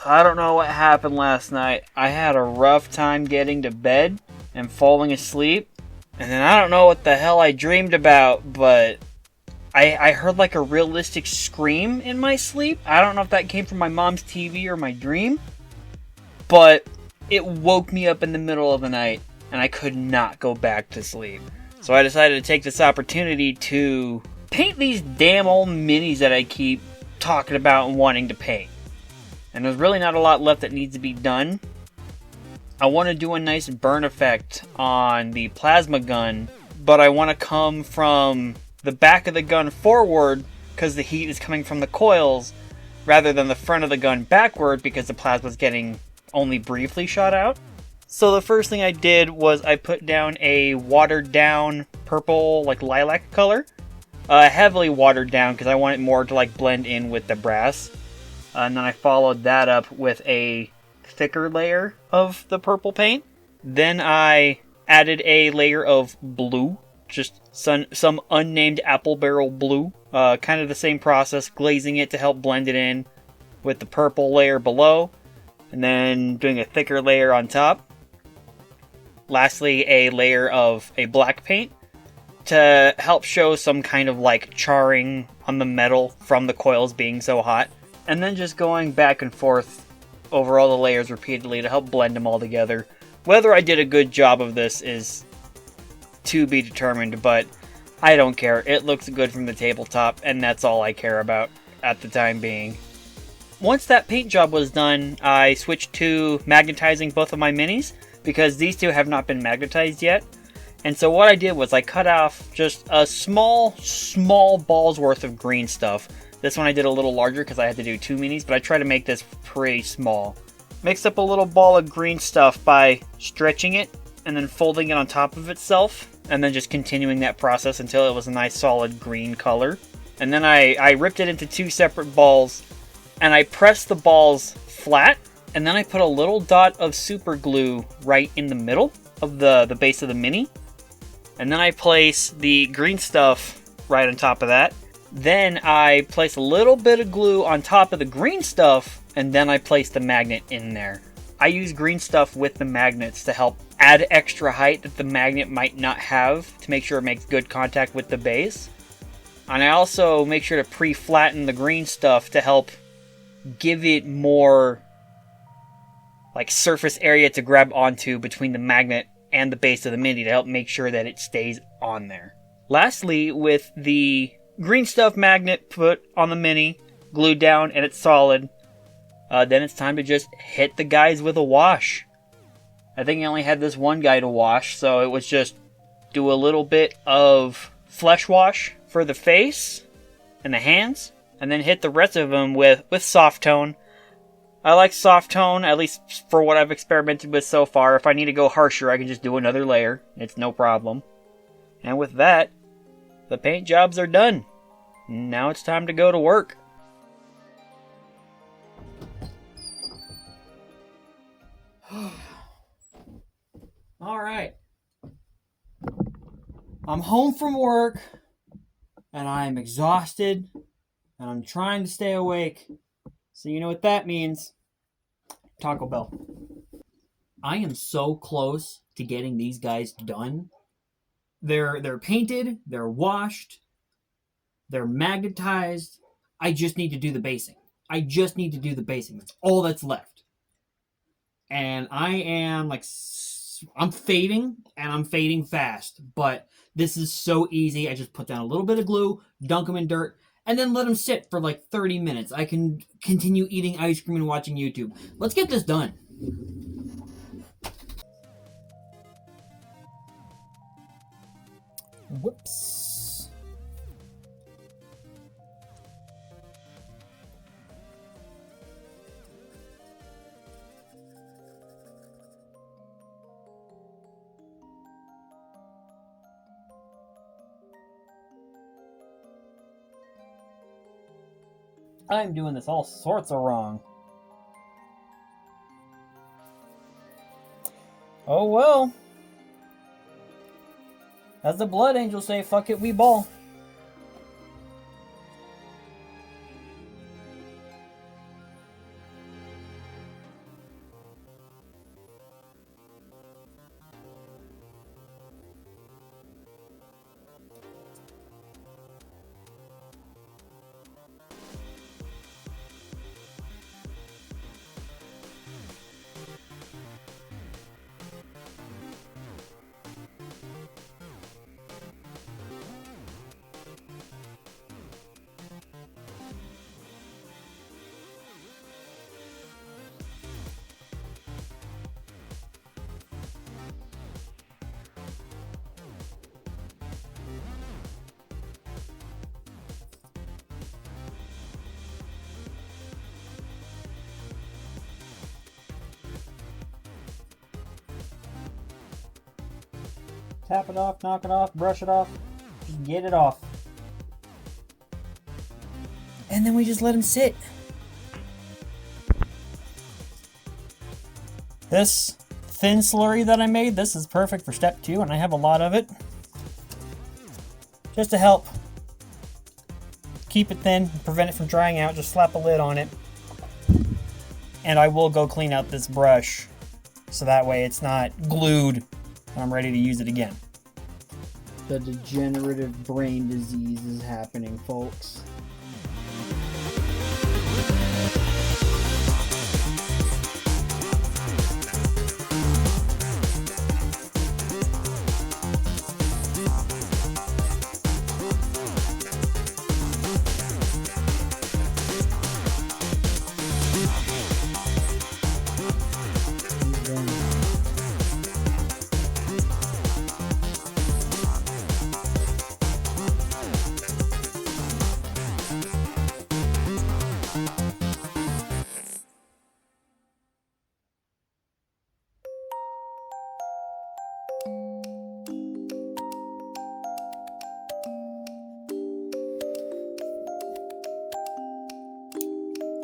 I don't know what happened last night. I had a rough time getting to bed and falling asleep. And then I don't know what the hell I dreamed about, but I heard like a realistic scream in my sleep. I don't know if that came from my mom's TV or my dream. But it woke me up in the middle of the night, and I could not go back to sleep. So I decided to take this opportunity to paint these damn old minis that I keep talking about and wanting to paint. And there's really not a lot left that needs to be done. I want to do a nice burn effect on the plasma gun, but I want to come from the back of the gun forward because the heat is coming from the coils, rather than the front of the gun backward because the plasma's getting only briefly shot out. So the first thing I did was I put down a watered down purple, like lilac color. Heavily watered down because I want it more to like blend in with the brass. And then I followed that up with a thicker layer of the purple paint. Then I added a layer of blue, just some unnamed apple barrel blue. Kind of the same process, glazing it to help blend it in with the purple layer below, and then doing a thicker layer on top. Lastly, a layer of a black paint to help show some kind of like charring on the metal from the coils being so hot. And then just going back and forth over all the layers repeatedly to help blend them all together. Whether I did a good job of this is to be determined, but I don't care. It looks good from the tabletop, and that's all I care about at the time being. Once that paint job was done, I switched to magnetizing both of my minis, because these two have not been magnetized yet. And so what I did was I cut off just a small ball's worth of green stuff. This one I did a little larger because I had to do 2 minis, but I tried to make this pretty small. Mixed up a little ball of green stuff by stretching it and then folding it on top of itself, and then just continuing that process until it was a nice solid green color. And then I ripped it into 2 separate balls, and I pressed the balls flat, and then I put a little dot of super glue right in the middle of the base of the mini. And then I place the green stuff right on top of that. Then I place a little bit of glue on top of the green stuff, and then I place the magnet in there. I use green stuff with the magnets to help add extra height that the magnet might not have, to make sure it makes good contact with the base. And I also make sure to pre-flatten the green stuff to help give it more like surface area to grab onto between the magnet and the base of the mini to help make sure that it stays on there. Lastly, with the green stuff magnet put on the mini, glued down, and it's solid, then it's time to just hit the guys with a wash. I think I only had this one guy to wash, so it was just do a little bit of flesh wash for the face and the hands, and then hit the rest of them with soft tone. I like soft tone, at least for what I've experimented with so far. If I need to go harsher, I can just do another layer. It's no problem. And with that, the paint jobs are done. Now it's time to go to work. Alright. I'm home from work, and I'm exhausted, and I'm trying to stay awake. So you know what that means. Taco Bell. I am so close to getting these guys done. They're painted, they're washed, they're magnetized. I just need to do the basing. That's all that's left. And I am like, I'm fading, and I'm fading fast. But this is so easy. I just put down a little bit of glue, dunk them in dirt, and then let them sit for like 30 minutes. I can continue eating ice cream and watching YouTube. Let's get this done. Whoops. I'm doing this all sorts of wrong. Oh well. As the Blood Angels say, fuck it, we ball. Tap it off, knock it off, brush it off. Just get it off. And then we just let them sit. This thin slurry that I made, this is perfect for step 2, and I have a lot of it. Just to help keep it thin, prevent it from drying out, just slap a lid on it. And I will go clean out this brush so that way it's not glued when I'm ready to use it again. The degenerative brain disease is happening, folks.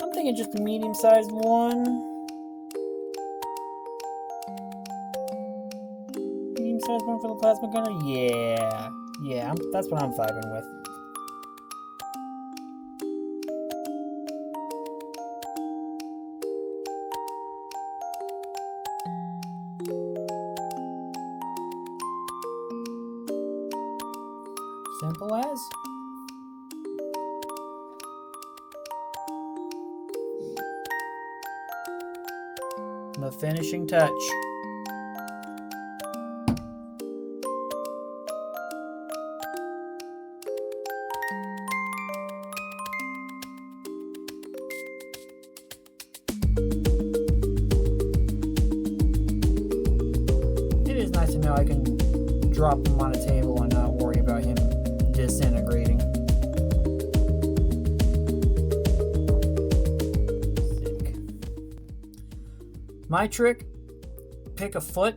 I'm thinking just a medium-sized one. Medium-sized one for the plasma gunner? Yeah, that's what I'm vibing with. Simple as. The finishing touch. It is nice to know I can drop him on a table and not worry about him disintegrating. Sick. My trick, pick a foot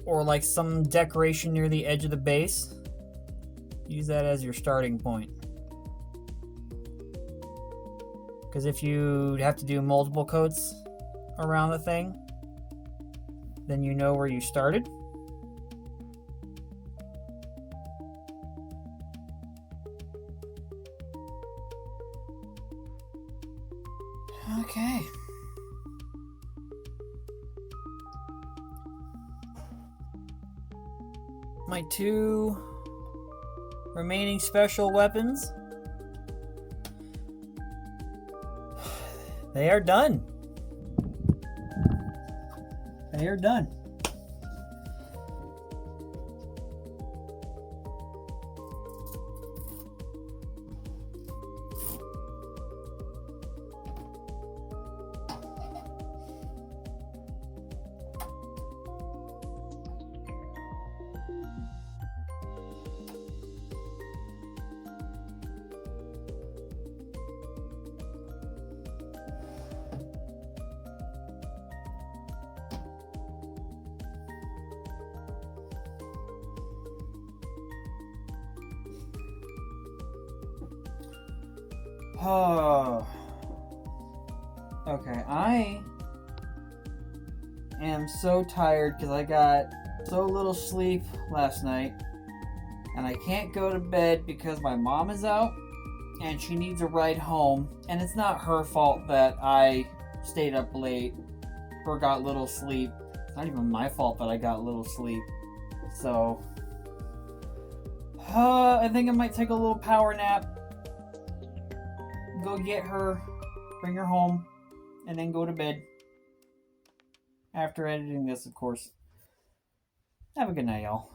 or like some decoration near the edge of the base. Use that as your starting point. Because if you have to do multiple coats around the thing, then you know where you started. Okay. My 2 remaining special weapons. They are done. They are done. Oh. Okay, I am so tired because I got so little sleep last night. And I can't go to bed because my mom is out and she needs a ride home. And it's not her fault that I stayed up late or got little sleep. It's not even my fault that I got little sleep. So, I think I might take a little power nap. Go get her, bring her home, and then go to bed. After editing this, of course. Have a good night, y'all.